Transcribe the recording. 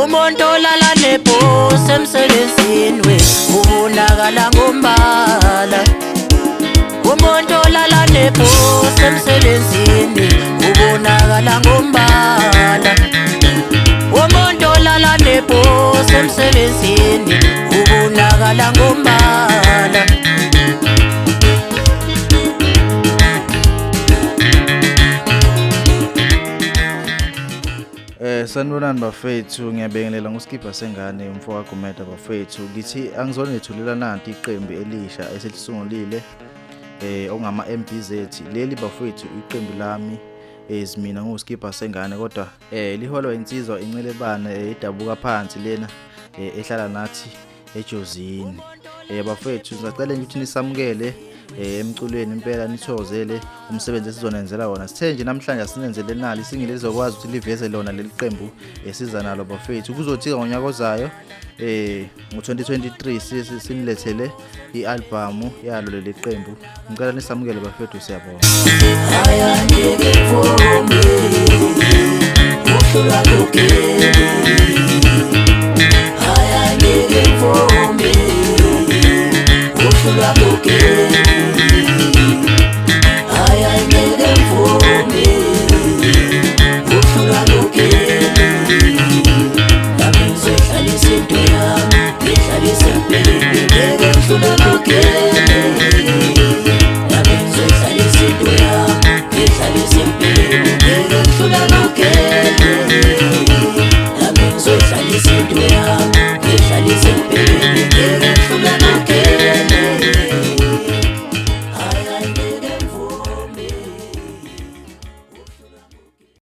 Umuntu olala nebhosi emsebenzini we ubonakala ngombala. Umuntu olala nebhosi emsebenzini ubonakala ngombala. Umuntu olala nebhosi emsebenzini ubonakala ngombala. Sanibonani bafethu, ngiyabingelela ngoSkipper Sengane umfowakho Meta bafethu. Ngithi angizonethulela nanti iqembu elisha eselisungulile ongama MBZ. Leli bafethu iqembu lami mina ngoSkipper Sengane, kodwa liholwa insizwa incelebane idabuka phansi lena ehlala nathi ejozini. Bafethu ngicela ukuthi nisamukele emculweni impela, nithozele umsebenzi esizonenzela wona. Sithe nje namhlanje asinenzele nali singilezokwazi ukuthi liveze lona leli qembu esiza nalo bafethu. Kuzothika ngonyaka ozayo ngo-2023 sinilethele i-album yalo leli qembu. Ngicela nisamukele bafethu, siyabonga. Okay.